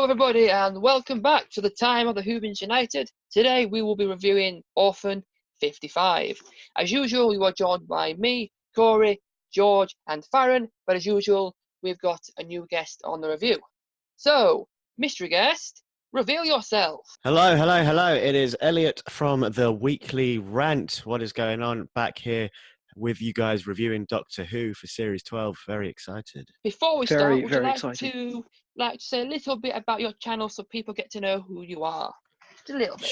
everybody, and welcome back to the time of the Whovians United. Today we will be reviewing Orphan 55. As usual, you are joined by me, Corey, George, and Farren, but as usual, we've got a new guest on the review. So, mystery guest, reveal yourself. Hello, hello, hello. It is Elliott from the Weekly Rant. What is going on back here with you guys reviewing Doctor Who for Series 12? Very excited. Before we start, would you like excited. to say a little bit about your channel so people get to know who you are? Just a little bit.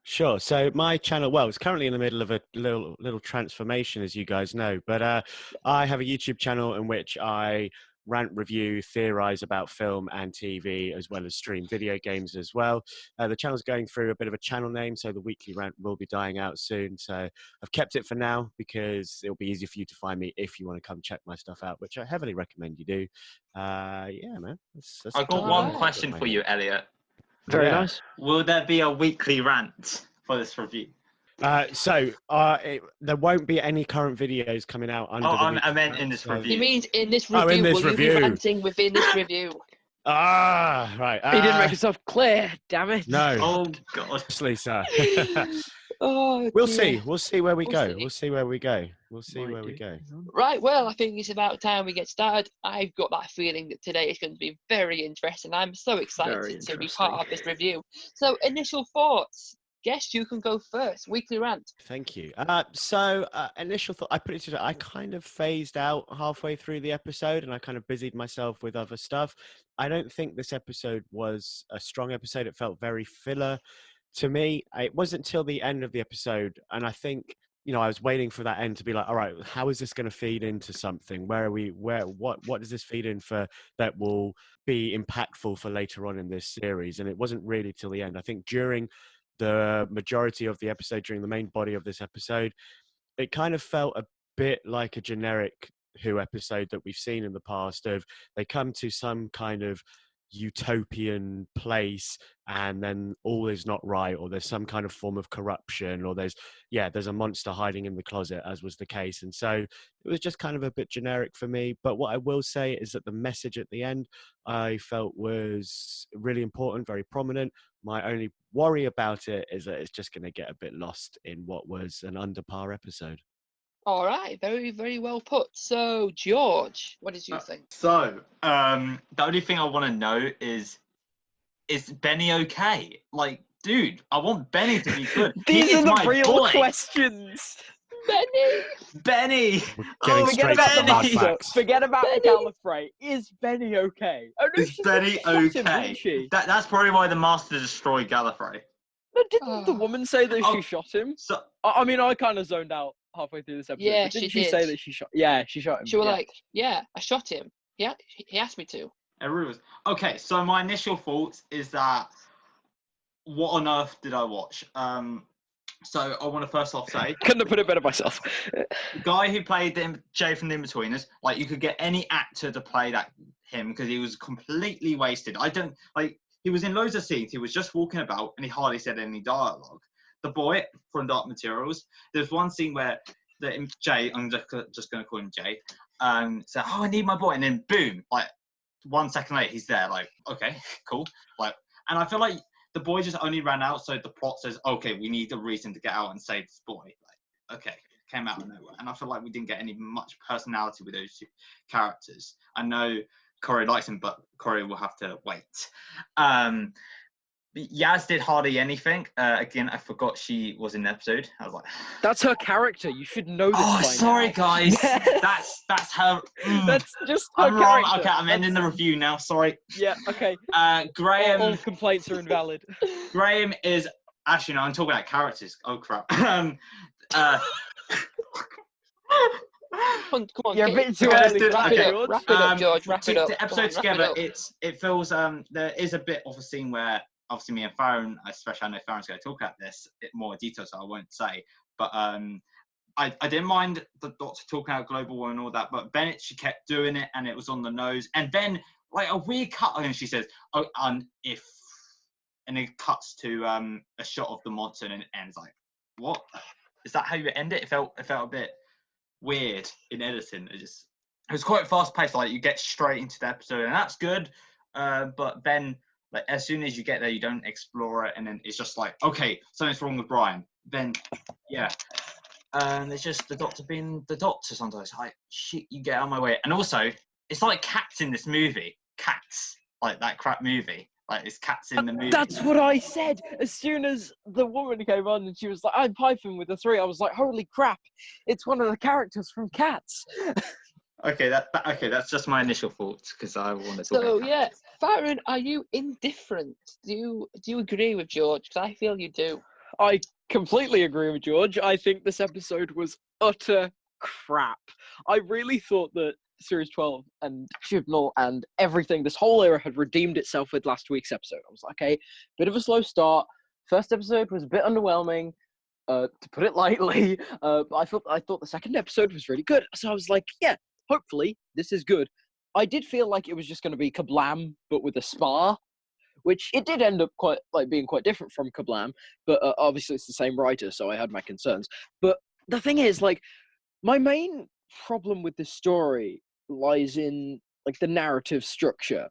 Sure. So my channel, well, it's currently in the middle of a little transformation, as you guys know. But I have a YouTube channel in which I rant, review, theorize about film and TV, as well as stream video games as well. The channel's going through a bit of a channel name, so the Weekly Rant will be dying out soon. So I've kept it for now because it'll be easier for you to find me if you want to come check my stuff out, which I heavily recommend you do. Yeah, man. I've got one question for you, Elliot. Very nice. Will there be a weekly rant for this review? There won't be any current videos coming out under I meant in this review. He means in this review. Oh, in this will review. You be ranting within this review? Right. He didn't make himself clear, damn it. No. Oh, God. Honestly, sir. Oh, We'll dear. see. We'll see where we go. see. We'll see where we go. We'll see where we go. Right, well, I think it's about time we get started. I've got that feeling that today is going to be very interesting. I'm so excited to be part of this review. So, initial thoughts. Guess you can go first. Weekly rant. Thank you. Initial thought, I put it to I kind of phased out halfway through the episode and I kind of busied myself with other stuff. I don't think this episode was a strong episode. It felt very filler to me. It wasn't till the end of the episode, and I think, I was waiting for that end to be like, all right, how is this going to feed into something? Where are we? What does this feed in for that will be impactful for later on in this series? And it wasn't really till the end. I think during the majority of the episode, during the main body of this episode, it kind of felt a bit like a generic Who episode that we've seen in the past of they come to some kind of utopian place and then all is not right, or there's some kind of form of corruption, or there's a monster hiding in the closet, as was the case. And so it was just kind of a bit generic for me. But what I will say is that the message at the end I felt was really important, very prominent. My only worry about it is that it's just going to get a bit lost in what was an under par episode. All right, very, very well put. So, George, what did you think? The only thing I want to know is Benny okay? Like, dude, I want Benny to be good. These He are is the my real boy. questions. Benny! Getting straight to the hard Benny! facts. Forget about Benny. Gallifrey. Is Benny okay? Oh, no, Is she Benny shot him, okay? didn't she? That's probably why the Master destroyed Gallifrey. No, didn't the woman say that Oh. she shot him? So I mean, I kind of zoned out halfway through this episode. Yeah, but didn't she she say did. that she shot? Yeah, she shot him. She was yeah. like, yeah, I shot him. Yeah, he asked me to. everyone was okay. So my initial thoughts is that what on earth did I watch? So I want to first off say Couldn't have put it better myself. the guy who played Jay from The Inbetweeners, like you could get any actor to play him because he was completely wasted. He was in loads of scenes. He was just walking about and he hardly said any dialogue. The boy from Dark Materials, there's one scene where Jay, I'm just going to call him Jay, said, "Oh, I need my boy," and then boom, like 1 second later, he's there. Like, okay, cool. And I feel like the boy just only ran out, so the plot says, okay, we need a reason to get out and save this boy. Okay, came out of nowhere. And I feel like we didn't get much personality with those two characters. I know Corey likes him, but Corey will have to wait. Yaz did hardly anything. Again, I forgot she was in the episode. I was like, That's her character. You should know this. oh, by sorry, now. guys. That's her. That's just her I'm wrong. character. Okay, I'm ending the review now. Sorry. Yeah. Okay. Graham. All complaints are invalid. Graham is actually no. I'm talking about characters. Oh crap. Come on, You're a get- bit too let's early. do it. Wrap Okay. it up, Wrap it up, George. Wrap it up. The Come episode on, wrap it together, up. it feels there is a bit of a scene where obviously me and Farren, especially I know Farren's going to talk about this in more detail, so I won't say. But I didn't mind the Doctor talking about global war and all that, but Bennett, she kept doing it and it was on the nose. And then like a weird cut, and she says, "Oh, and it cuts to a shot of the monster and it ends like, what? Is that how you end it? It felt a bit weird in editing. It was quite fast paced. Like you get straight into the episode, and that's good. But then Like as soon as you get there, you don't explore it, and then it's just like, okay, something's wrong with Brian. Then, yeah, and it's just the Doctor being the Doctor sometimes. Like, shit, you get out of my way. And also, it's like Cats in this movie. Cats, like that crap movie. Like it's Cats in the movie. That's what I said. As soon as the woman came on and she was like, I'm Python with a 3, I was like, holy crap, it's one of the characters from Cats. Okay, that's just my initial thoughts because I want to talk So about yeah, Cats. Farren, are you indifferent? Do you agree with George? Because I feel you do. I completely agree with George. I think this episode was utter crap. I really thought that Series 12 and Chibnall and everything, this whole era had redeemed itself with last week's episode. I was like, okay, bit of a slow start. First episode was a bit underwhelming, to put it lightly. But I thought the second episode was really good. So I was like, yeah, hopefully this is good. I did feel like it was just going to be Kablam, but with a spa, which it did end up being quite different from Kablam. But obviously it's the same writer, so I had my concerns. But the thing is, like, my main problem with this story lies in like the narrative structure.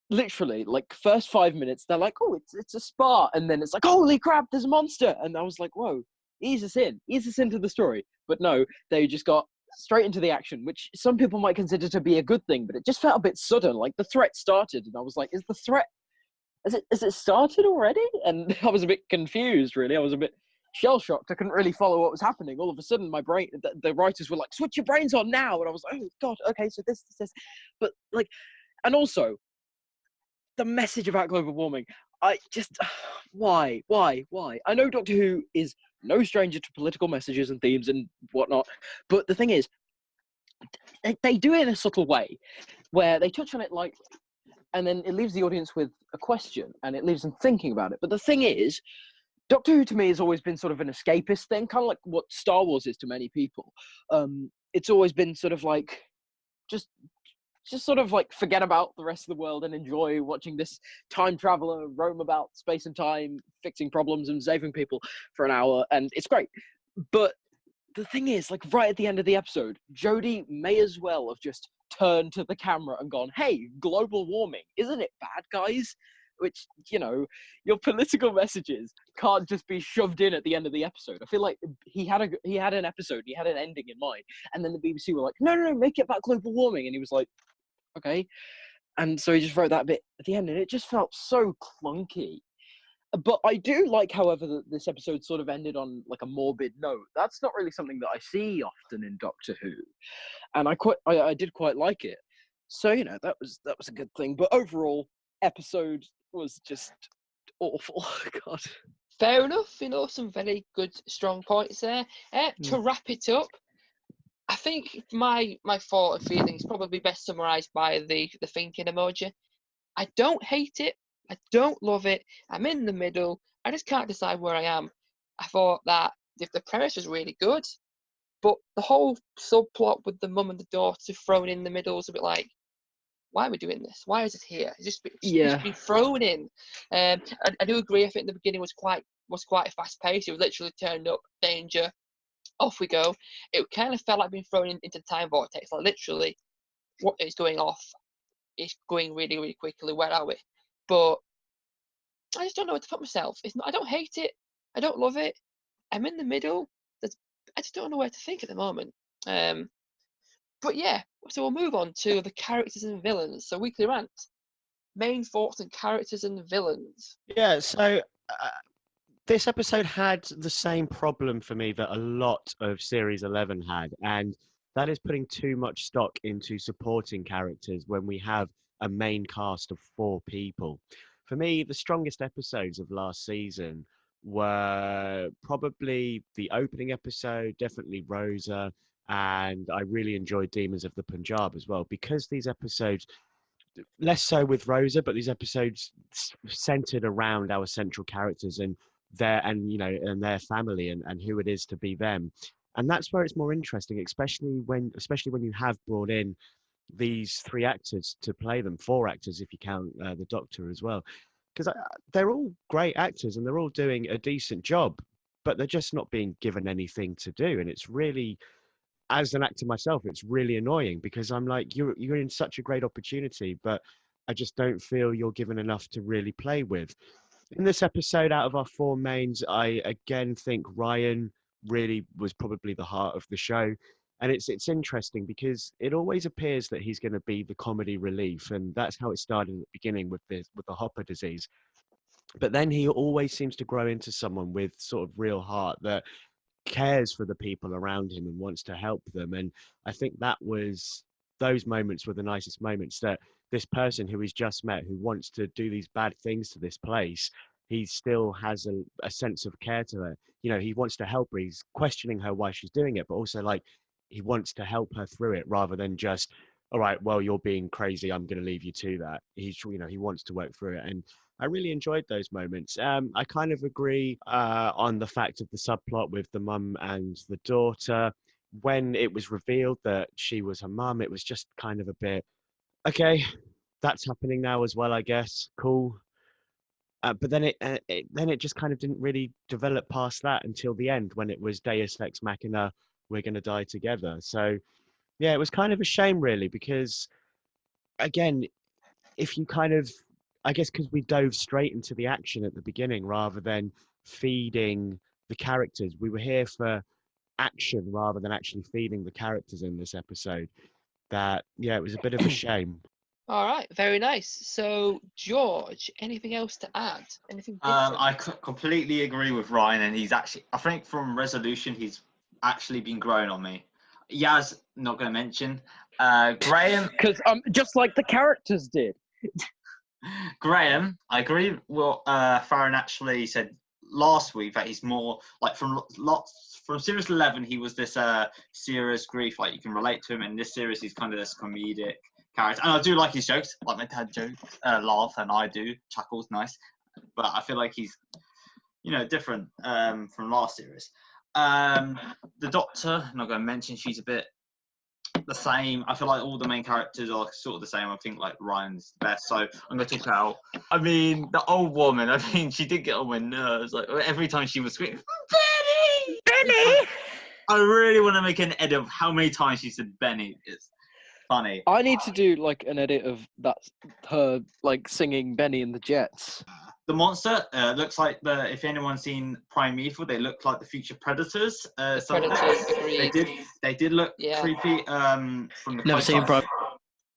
Literally, like first 5 minutes, they're like, "Oh, it's a spa," and then it's like, "Holy crap, there's a monster!" And I was like, "Whoa, ease us into the story." But no, they just got straight into the action, which some people might consider to be a good thing, but it just felt a bit sudden. Like the threat started, and I was like, Has it started already? And I was a bit confused, really. I was a bit shell-shocked. I couldn't really follow what was happening. All of a sudden, my brain, the writers were like, switch your brains on now. And I was like, oh, God, okay, so this. But, like, and also, the message about global warming, I just, why? I know Doctor Who is no stranger to political messages and themes and whatnot, but the thing is, they do it in a subtle way, where they touch on it lightly, and then it leaves the audience with a question, and it leaves them thinking about it. But the thing is, Doctor Who to me has always been sort of an escapist thing, kind of like what Star Wars is to many people. It's always been sort of like, just sort of like forget about the rest of the world and enjoy watching this time traveler roam about space and time, fixing problems and saving people for an hour, and it's great. But the thing is, like right at the end of the episode, Jodie may as well have just turned to the camera and gone, "Hey, global warming, isn't it bad, guys?" Which, you know, your political messages can't just be shoved in at the end of the episode. I feel like he had an episode, he had an ending in mind, and then the BBC were like, no, make it about global warming, and he was like, okay. And so he just wrote that bit at the end, and it just felt so clunky. But I do like, however, that this episode sort of ended on like a morbid note. That's not really something that I see often in Doctor Who, and I did quite like it. So, you know, that was a good thing. But overall, episode was just awful. God. Fair enough. You know, some very good, strong points there. To wrap it up, I think my thought and feeling is probably best summarised by the thinking emoji. I don't hate it. I don't love it. I'm in the middle. I just can't decide where I am. I thought that the premise was really good, but the whole subplot with the mum and the daughter thrown in the middle was a bit like, why are we doing this? Why is it here? It's just been thrown in. I do agree. I think the beginning was quite fast paced. It was literally turned up, danger, off we go. It kind of felt like being thrown into the time vortex. Like literally, what is going off? It's going really, really quickly. Where are we? But I just don't know where to put myself. I don't hate it. I don't love it. I'm in the middle. I just don't know where to think at the moment. But yeah, so we'll move on to the characters and villains. So weekly rant, main thoughts and characters and villains. Yeah, so this episode had the same problem for me that a lot of Series 11 had, and that is putting too much stock into supporting characters when we have a main cast of 4 people. For me, the strongest episodes of last season were probably the opening episode, definitely Rosa, and I really enjoyed Demons of the Punjab as well, because these episodes, less so with Rosa, but these episodes centered around our central characters and their family and who it is to be them. And that's where it's more interesting, especially when you have brought in these 3 actors to play them, 4 actors if you count the Doctor as well, because they're all great actors and they're all doing a decent job, but they're just not being given anything to do. And it's really, as an actor myself, it's really annoying, because I'm like, you're in such a great opportunity, but I just don't feel you're given enough to really play with. In this episode, out of our four mains, I again think Ryan really was probably the heart of the show. And it's interesting because it always appears that he's going to be the comedy relief, and that's how it started at the beginning with the Hopper disease. But then he always seems to grow into someone with sort of real heart that cares for the people around him and wants to help them. And I think those moments were the nicest moments, that this person who he's just met, who wants to do these bad things to this place, he still has a sense of care to her. You know, he wants to help her. He's questioning her why she's doing it, but also like he wants to help her through it rather than just, all right, well, you're being crazy, I'm going to leave you to that. He wants to work through it. And I really enjoyed those moments. I kind of agree on the fact of the subplot with the mum and the daughter. When it was revealed that she was her mum, it was just kind of a bit, okay, that's happening now as well, I guess. Cool. But then it just kind of didn't really develop past that until the end, when it was Deus Ex Machina, we're going to die together. So yeah, it was kind of a shame, really, because again, if you kind of, I guess because we dove straight into the action at the beginning rather than feeding the characters, we were here for action rather than actually feeding the characters in this episode. That, yeah, it was a bit of a shame. All right, very nice. So, George, anything else to add? Anything different? I completely agree with Ryan, and he's actually, I think from Resolution, he's actually been growing on me. Yaz, not going to mention. Graham. Because just like the characters did. Graham, I agree with what Farren actually said last week, that he's more like from series 11, he was this serious grief, like you can relate to him. In this series, he's kind of this comedic character, and I do like his jokes, like my dad jokes, laugh, and I do chuckles, nice. But I feel like he's, different from last series. The Doctor, I'm not going to mention, she's a bit the same. I feel like all the main characters are sort of the same. I think like Ryan's the best, so I'm going to talk about. I mean, the old woman. I mean, she did get on my nerves. Like every time she was screaming, Benny. I really want to make an edit of how many times she said Benny. It's funny. I need to do like an edit of that, her like singing Benny and the Jets. The monster looks like if anyone's seen Primeval, they look like the future Predators. They did look creepy from the Never seen Prime.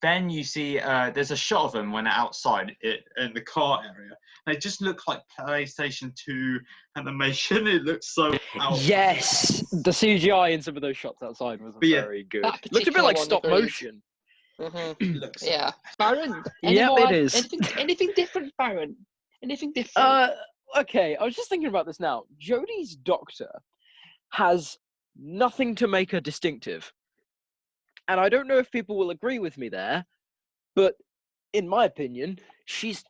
Then you see there's a shot of them when they're outside in the car area. They just look like PlayStation 2 animation. It looks so Yes, the CGI in some of those shots outside was very good. Looked a bit like stop motion. Mm-hmm. Yeah. Farren? It is. Anything different, Farren? Anything different? Okay, I was just thinking about this now. Jodie's Doctor has nothing to make her distinctive. And I don't know if people will agree with me there, but in my opinion, she's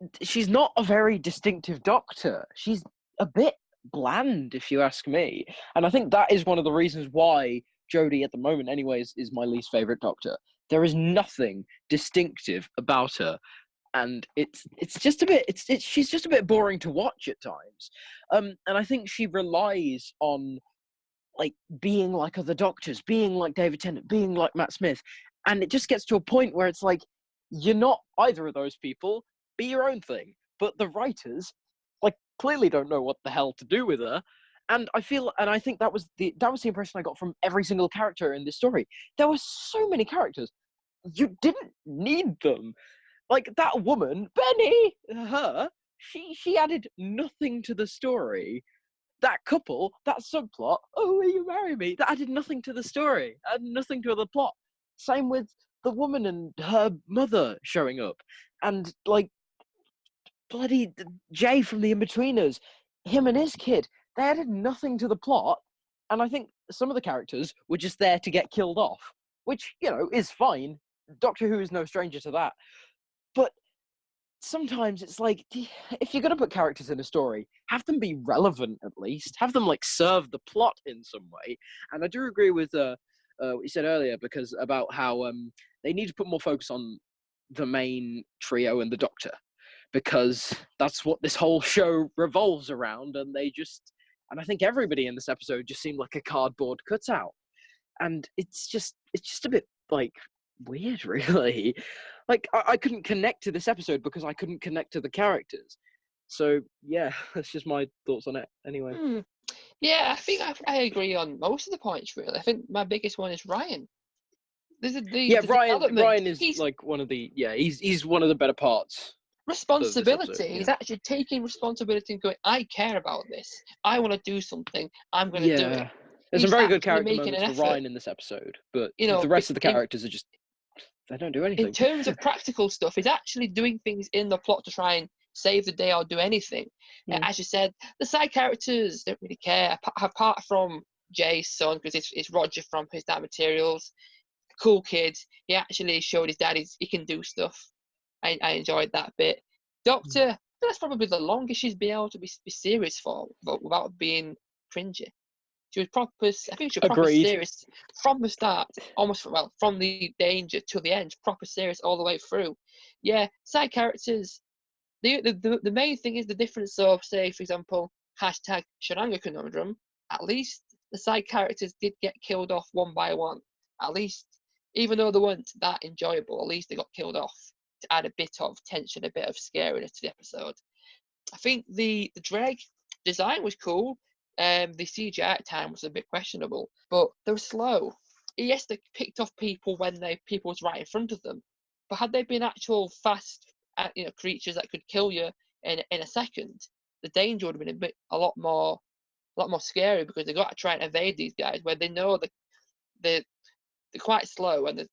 not a very distinctive Doctor. She's a bit bland, if you ask me. And I think that is one of the reasons why Jodie, at the moment anyways, is my least favourite Doctor. There is nothing distinctive about her. And it's just a bit she's just a bit boring to watch at times, and I think she relies on like being like other Doctors, being like David Tennant, being like Matt Smith, and it just gets to a point where it's like you're not either of those people. Be your own thing. But the writers like clearly don't know what the hell to do with her, and I think that was the impression I got from every single character in this story. There were so many characters, you didn't need them. Like that woman, Benny, she added nothing to the story. That couple, that subplot, oh, will you marry me? That added nothing to the story, added nothing to the plot. Same with the woman and her mother showing up. And like, bloody Jay from The Inbetweeners, him and his kid, they added nothing to the plot. And I think some of the characters were just there to get killed off, which, is fine. Doctor Who is no stranger to that. But sometimes it's like, if you're going to put characters in a story, have them be relevant at least. Have them like serve the plot in some way. And I do agree with what you said earlier, because about how they need to put more focus on the main trio and the Doctor, because that's what this whole show revolves around. And I think everybody in this episode just seemed like a cardboard cutout. And it's just a bit like weird, really. Like, I couldn't connect to this episode because I couldn't connect to the characters. So, yeah, that's just my thoughts on it anyway. Yeah, I think I agree on most of the points, really. I think my biggest one is Ryan. The development. Ryan is he's like one of the, he's one of the better parts. responsibility. yeah. He's actually taking responsibility and going, I care about this. I want to do something. I'm going to do it. There's He's some very good actually character making moments an for effort. Ryan in this episode, but You know, the rest of the in- characters are just, they don't do In anything. terms of practical stuff, he's actually doing things in the plot to try and save the day or do anything. As you said, the side characters don't really care, apart from Jay's son, because it's Roger from His Dark Materials. Cool kid. He actually showed his dad he can do stuff. I enjoyed that bit. Doctor, that's probably the longest she's been able to be serious for, but without being cringy. She was proper. I think she was proper Agreed. serious from the start, almost from the danger to the end, proper serious all the way through. Yeah, side characters. The main thing is the difference of, say, for example, hashtag Sharanga conundrum. At least the side characters did get killed off one by one. At least, even though they weren't that enjoyable, at least they got killed off to add a bit of tension, a bit of scariness to the episode. I think the Dreg design was cool. The CGI at time was a bit questionable, but they were slow. Yes, they picked off people when people was right in front of them, but had they been actual fast, creatures that could kill you in a second, the danger would have been a lot more scary, because they got to try and evade these guys where they know that they're quite slow and they're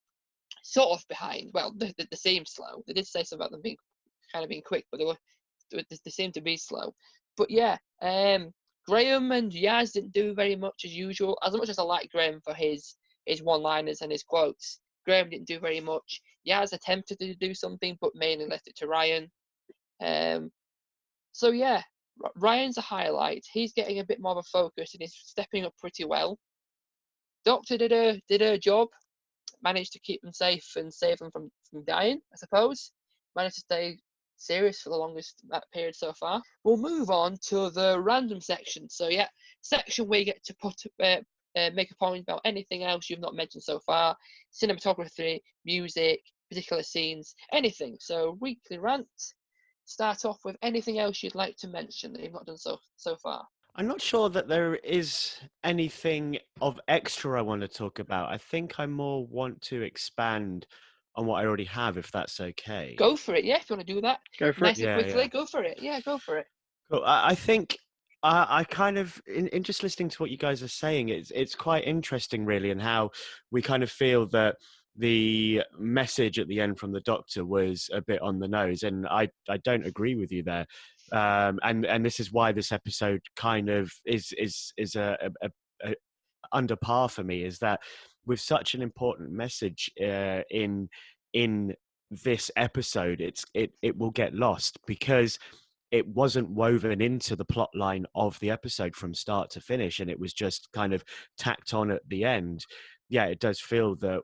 sort of behind. Well, they seem slow. They did say something about them being quick, but they seem to be slow. But yeah, Graham and Yaz didn't do very much as usual. As much as I like Graham for his one-liners and his quotes, Graham didn't do very much. Yaz attempted to do something, but mainly left it to Ryan. So yeah, Ryan's a highlight. He's getting a bit more of a focus and he's stepping up pretty well. Doctor did her job, managed to keep them safe and save them from dying, I suppose. Managed to stay serious for the longest period so far. We'll move on to the random section. So yeah, section where you get to make a point about anything else you've not mentioned so far: cinematography, music, particular scenes, anything. So weekly rant. Start off with anything else you'd like to mention that you've not done so far. I'm not sure that there is anything of extra I want to talk about. I think I more want to expand on what I already have, if that's okay. Go for it. Yeah, if you want to do that. Go for nice it. and quickly. Go for it. Yeah, go for it. Cool. I think I kind of, in just listening to what you guys are saying, it's quite interesting, really, and how we kind of feel that the message at the end from the Doctor was a bit on the nose, and I don't agree with you there. And this is why this episode kind of is a under par for me, is that with such an important message in this episode, it will get lost because it wasn't woven into the plot line of the episode from start to finish, and it was just kind of tacked on at the end. Yeah, it does feel that,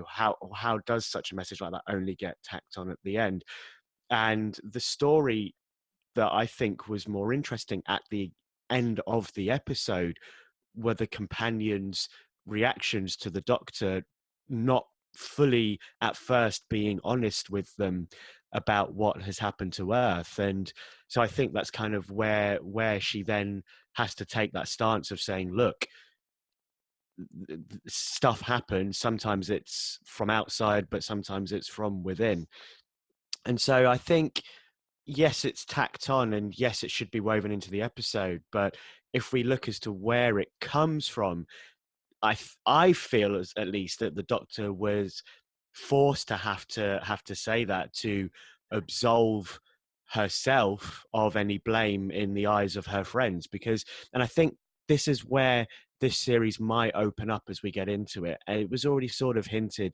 how does such a message like that only get tacked on at the end? And the story that I think was more interesting at the end of the episode were the companions' reactions to the Doctor not fully at first being honest with them about what has happened to Earth. And so I think that's kind of where she then has to take that stance of saying, look, stuff happens. Sometimes it's from outside, but sometimes it's from within. And so I think, yes, it's tacked on, and yes, it should be woven into the episode. But if we look as to where it comes from, I feel at least that the Doctor was forced to have to say that to absolve herself of any blame in the eyes of her friends, and I think this is where this series might open up as we get into it. And it was already sort of hinted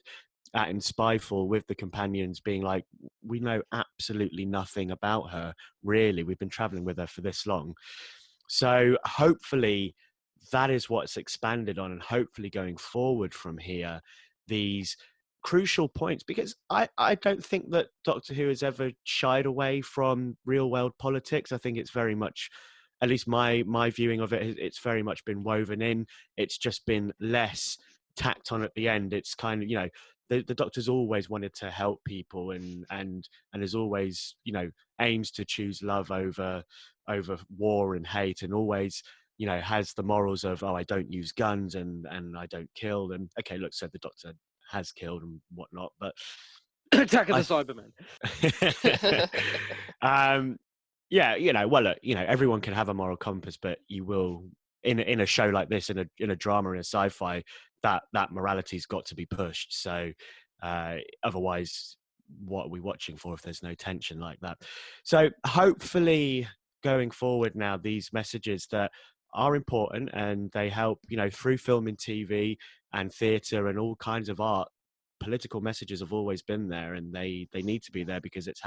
at in Spyfall, with the companions being like, we know absolutely nothing about her, really. We've been traveling with her for this long. So hopefully that is what's expanded on, and hopefully going forward from here, these crucial points, because I don't think that Doctor Who has ever shied away from real world politics. I think it's very much, at least my viewing of it, it's very much been woven in. It's just been less tacked on at the end. It's kind of, you know, the Doctor's always wanted to help people and has always, you know, aims to choose love over war and hate, and always, you know, has the morals of, oh, I don't use guns and I don't kill. And okay, look, so the Doctor has killed and whatnot, but Attack of the Cybermen. Yeah, you know, well, look, you know, everyone can have a moral compass, but you will in a show like this, in a drama, in a sci-fi, that morality's got to be pushed. So otherwise, what are we watching for if there's no tension like that? So hopefully, going forward now, these messages that are important and they help, you know, through film and TV and theatre and all kinds of art. Political messages have always been there, and they need to be there because it's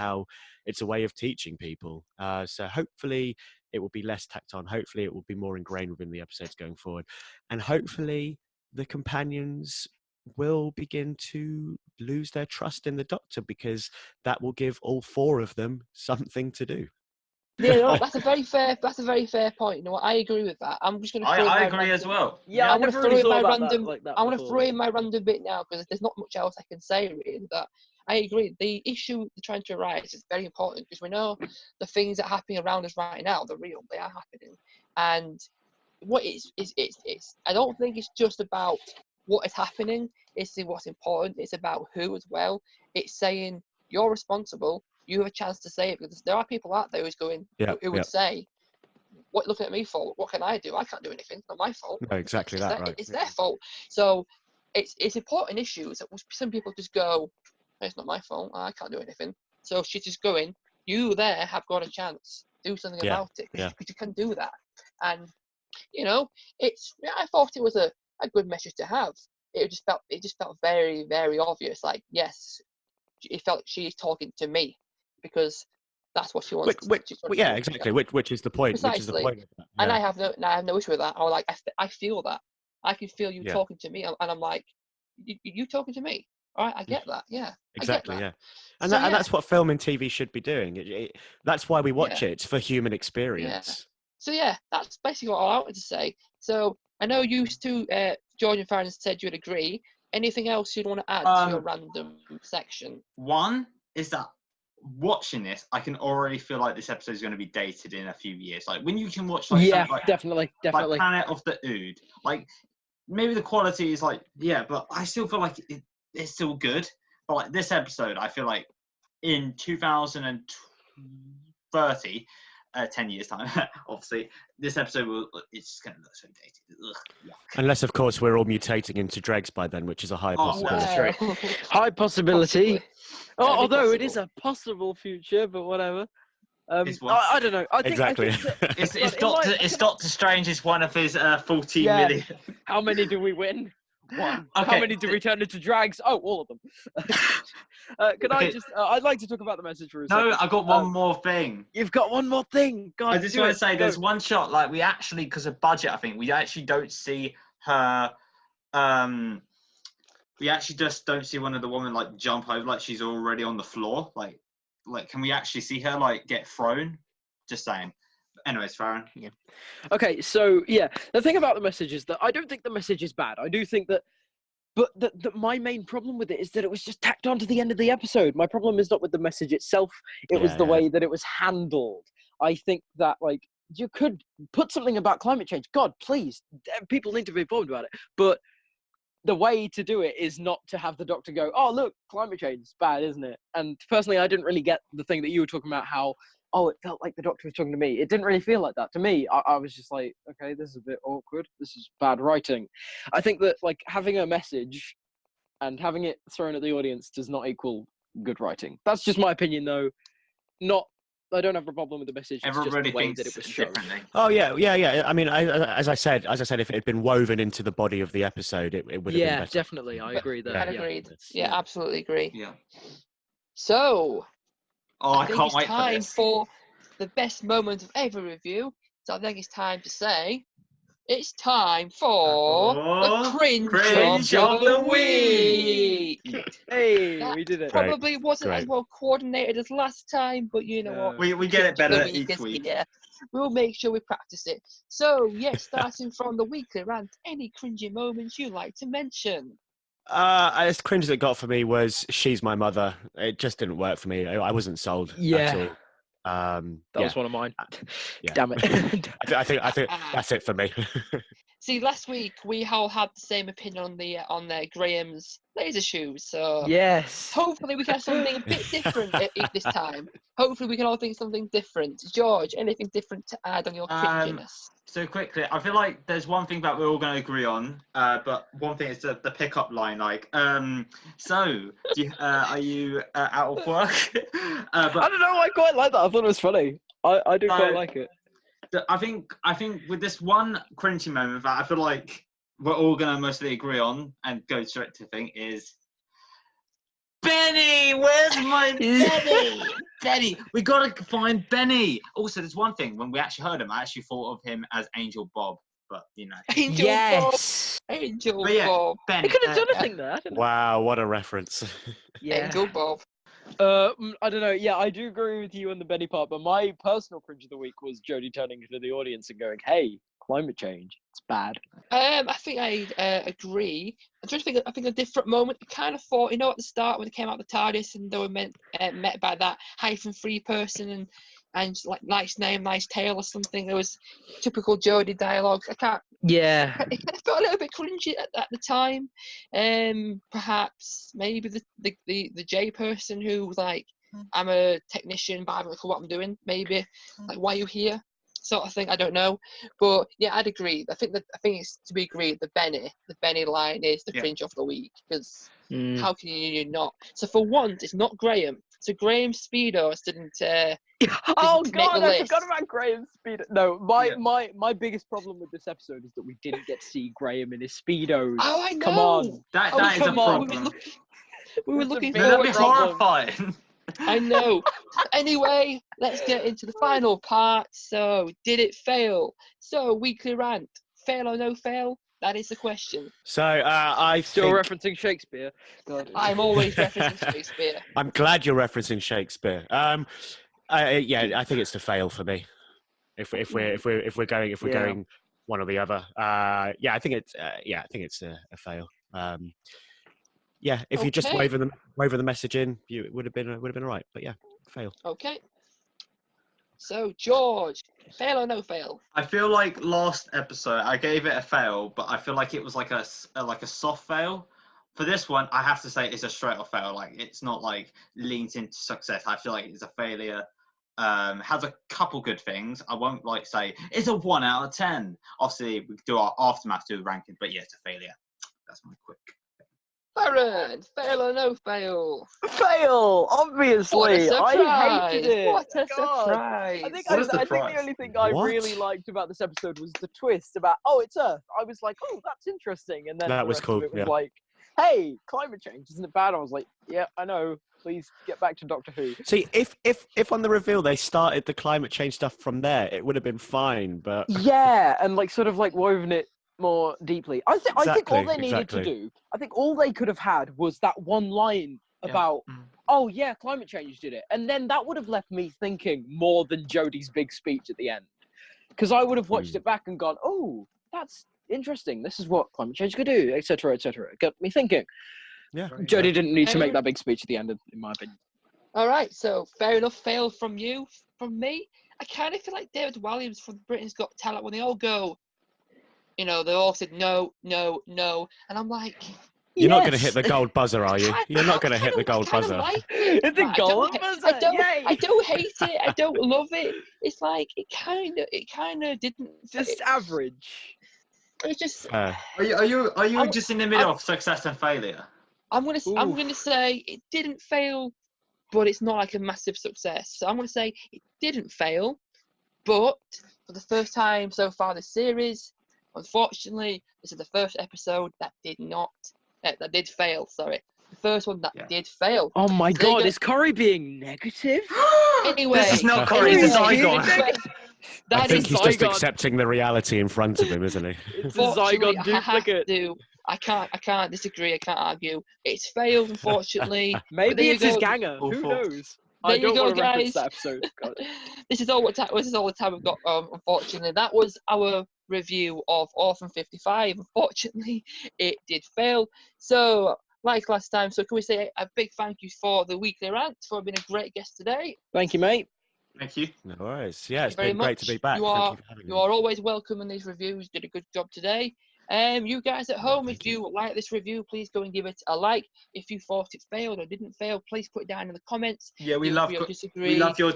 a way of teaching people. So hopefully it will be less tacked on. Hopefully it will be more ingrained within the episodes going forward, and hopefully the companions will begin to lose their trust in the Doctor, because that will give all 4 of them something to do. Yeah, no, that's a very fair point. You know what? I agree with that. I'm just going to. I agree as well. Yeah, I never really thought about that like that. I want to throw in my random bit now because there's not much else I can say really. That I agree. The issue they're trying to arise is very important because we know the things that are happening around us right now, they're real. They are happening, and what it's. I don't think it's just about what is happening. It's what's important. It's about who as well. It's saying you're responsible. You have a chance to say it, because there are people out there who's going, who would say, "What looking at me for? What can I do? I can't do anything. It's not my fault." No, exactly that, right? It's their fault. So it's important issues that some people just go, "It's not my fault. I can't do anything." So she's just going, "You there have got a chance. Do something about it, because you can do that." And you know, I thought it was a good message to have. It just felt very, very obvious. Like, yes, it felt she's talking to me, because that's what she wants. Exactly. Which is the point. Precisely. Which is the point of that. And I have no issue with that. I was like, I feel that. I can feel you talking to me, and I'm like, you talking to me? All right, I get that. Yeah. Exactly. I get that. And So, and that's what film and TV should be doing. That's why we watch it. It's for human experience. So that's basically what I wanted to say. So I know you two, George and Farren, said you'd agree. Anything else you'd want to add to your random section? One is that watching this, I can already feel like this episode is going to be dated in a few years. Like when you can watch, like, definitely, like Planet of the Ood. Like maybe the quality is like, but I still feel like it's still good. But like this episode, I feel like in 2030. 10 years time, obviously, this episode it's just going to look so dated. Ugh, unless, of course, we're all mutating into dregs by then, which is a high possibility. Wow. High possibility. Although possible. it is a possible future, but whatever. I don't know. I think, exactly. It's Doctor Strange is one of his 14 million. How many do we win? 1. Okay. How many do we turn into drags? Oh, all of them. I just? I'd like to talk about the message for a second. No, I got one more thing. You've got one more thing. God, I just want to say, there's one shot, like we actually, because of budget, I think we actually don't see her. We actually just don't see one of the women like jump over, like she's already on the floor. Like can we actually see her like get thrown? Just saying. Anyways, Farren. Yeah. Okay, so the thing about the message is that I don't think the message is bad. I do think that, but my main problem with it is that it was just tacked on to the end of the episode. My problem is not with the message itself. It was the way that it was handled. I think that, like, you could put something about climate change. God, please, people need to be informed about it. But the way to do it is not to have the Doctor go, "Oh, look, climate change is bad, isn't it?" And personally, I didn't really get the thing that you were talking about, how, it felt like the Doctor was talking to me. It didn't really feel like that to me. I was just like, okay, this is a bit awkward. This is bad writing. I think that, like, having a message and having it thrown at the audience does not equal good writing. That's just my opinion, though. I don't have a problem with the message. It's Everybody just the way thinks that it was shown. differently. Oh yeah. I mean, as I said, if it had been woven into the body of the episode, it would have been better. Yeah, definitely. I agree there. I agreed. Yeah, absolutely agree. Yeah. So, I can't wait it's time for this. for the best moment of every review. So I think it's time to say, it's time for the cringe of the week. Hey, That we did it. Great, probably wasn't as great. well coordinated as last time, but you know what? We get it better Cringe of the each is week. here. We'll make sure we practice it. So, yes, starting from the weekly rant, any cringy moments you like to mention? As cringe as it got for me was "She's My Mother." It just didn't work for me. I wasn't sold at Yeah. all. That was one of mine. Yeah. Damn it. I think that's it for me. See, last week we all had the same opinion on the Graham's laser shoes. So Yes. hopefully we can have something a bit different this time. Hopefully we can all think something different. George, anything different to add on your cringiness? So quickly, I feel like there's one thing that we're all going to agree on, but one thing is the pickup line. Like, so are you out of work? I don't know. I quite like that. I thought it was funny. I do quite like it. I think with this one cringy moment that I feel like we're all going to mostly agree on and go straight to thing is Benny. Where's my Benny? Benny, we got to find Benny. Also, there's one thing, when we actually heard him, I actually thought of him as Angel Bob, but you know. Angel Yes. Bob. Angel But yeah, Bob. Benny. They could have done a thing there. I don't know. Wow, what a reference! Yeah. Angel Bob. I don't know. Yeah, I do agree with you on the Benny part, but my personal cringe of the week was Jodie turning to the audience and going, "Hey, climate change, it's bad." I think I agree. I think a different moment. I kind of thought, at the start when they came out of the TARDIS and they were met by that -3 person and like nice name, nice tale or something. There was typical Jodie dialogue. Yeah. It felt a little bit cringy at the time. Perhaps maybe the J person who was like, I'm a technician, but I haven't got what I'm doing. Maybe like, why are you here? Sort of thing. I don't know, but yeah, I'd agree. I think it's to be agreed. The Benny line is the cringe of the week because how can you not? So for once, it's not Graham. So Graham's Speedos didn't. Oh didn't make God, the I list. forgot about Graham's speedo. No, my biggest problem with this episode is that we didn't get to see Graham in his speedos. Oh, I know. Come on. That Oh, is a come on. problem. We were It's a looking big No, that'd forward be to problem. horrifying. I know. Anyway, let's get into the final part. So, did it fail? So, weekly rant. Fail or no fail? That is the question. So I Still think referencing Shakespeare. God. I'm always referencing Shakespeare. I'm glad you're referencing Shakespeare. I think it's a fail for me. If we're going one or the other, I think it's a fail. If you just Okay. waver the message in, it would have been all right. But yeah, fail. Okay. So, George, fail or no fail? I feel like last episode I gave it a fail, but I feel like it was like a soft fail. For this one, I have to say it's a straight off fail. Like, it's not like leans into success. I feel like it's a failure. Has a couple good things. I won't like say it's a 1 out of 10. Obviously, we do our aftermath to the ranking, but yeah, it's a failure. That's my quick. Farren, fail or no fail? Fail, obviously. What a surprise! I hated it. What a God. surprise! I think What a the surprise. only thing I What? really liked about this episode was the twist about, it's Earth. I was like, that's interesting. And then That the was rest cool, of it was yeah. like, hey, climate change, isn't it bad? I was like, yeah, I know. Please get back to Doctor Who. See, if on the reveal they started the climate change stuff from there, it would have been fine. But Yeah, and like sort of like woven it more deeply. I think all they needed to Exactly. do, I think all they could have had was that one line about, climate change did it. And then that would have left me thinking more than Jodie's big speech at the end. Because I would have watched it back and gone, oh, that's interesting. This is what climate change could do, etc., etc. It got me thinking. yeah, Jodie didn't need to make that big speech at the end, in my opinion. All right, so fair enough. Fail from you. From me, I kind of feel like David Walliams from Britain's Got Talent when they all go, they all said no, no, no, and I'm like, You're not going to hit the gold buzzer, are you? You're not going to hit the gold I kinda buzzer. like it, It's a but gold buzzer. Yay! I don't hate it. I don't love it. It's like it kind of didn't. Just average. It's just. Fair. Are you I'm- just in the middle of success and failure? I'm gonna say it didn't fail, but it's not like a massive success. So I'm gonna say it didn't fail, but for the first time so far this series, unfortunately, this is the first episode that did fail. Sorry, the first one that did fail. Oh my So there you god, go. is Corey being negative? Anyway, This is not Corey, it's a anyway, Zygon. I That think is he's just Zygon. accepting the reality in front of him, isn't he? It's a unfortunately, Zygon I have duplicate. to I can't disagree. I can't argue. It's failed, unfortunately. there Maybe you it's his go. ganger. Who Awful. knows? There I you don't go, want to reference guys. that episode. God. This is all the time we've got. Unfortunately, that was our review of Orphan 55. Unfortunately, it did fail. So, like last time, so can we say a big thank you for the weekly rant for being a great guest today? Thank you, mate. Thank you. No worries. Thank Yeah, you it's very been great to be back. You Thank are you for having you me. are always welcome in these reviews. Did a good job today. You guys at home, thank if you like this review, please go and give it a like. If you thought it failed or didn't fail, please put it down in the comments. Yeah, we You love agree or disagree. we love your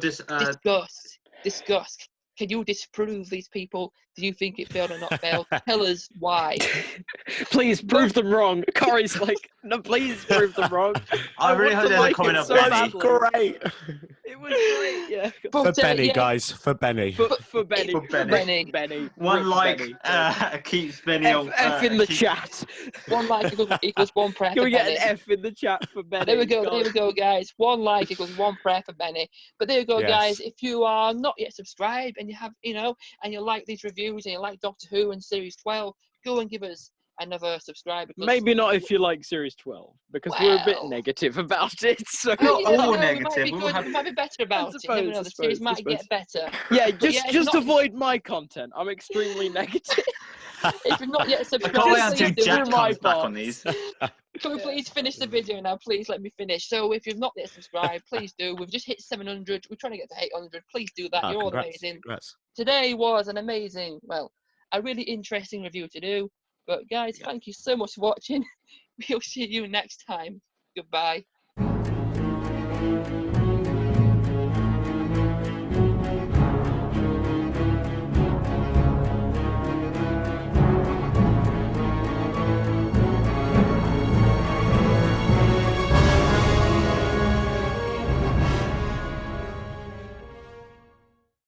Discuss. Can you disprove these people? Do you think it failed or not failed? Tell us why. Please prove them wrong. Corey's like, no, please prove them wrong. I really want hope to there's a like comment it of so Benny. badly. Great. It was great. Yeah. But, For Benny, yeah, guys. For Benny. For Benny. For Benny. Benny. One Rip like Benny. keeps Benny on. F in the chat. one like equals one prayer Can for we get an Benny. F in the chat for Benny? There we go. God. There we go, guys. One like equals one prayer for Benny. But there you go, Yes. guys. If you are not yet subscribed and you have, and you like these reviews and you like Doctor Who and Series 12, go and give us another subscribe. Because Maybe not if you like Series 12, because we're a bit Well. negative about it. So Not you never all know, negative. We might be We'll good. have- We might be better about it. You never know. The series might get better. Yeah, But yeah, if just not- avoid my content. I'm extremely negative. If you're not yet I subscribed, can't wait please until do. Jack do my comes back part. on these. Can we please finish the video now? Please let me finish. So if you've not yet subscribed, please do. We've just hit 700. We're trying to get to 800. Please do that. Oh, You're all congrats. amazing. Congrats. Today was an amazing, a really interesting review to do. But guys, thank you so much for watching. We'll see you next time. Goodbye.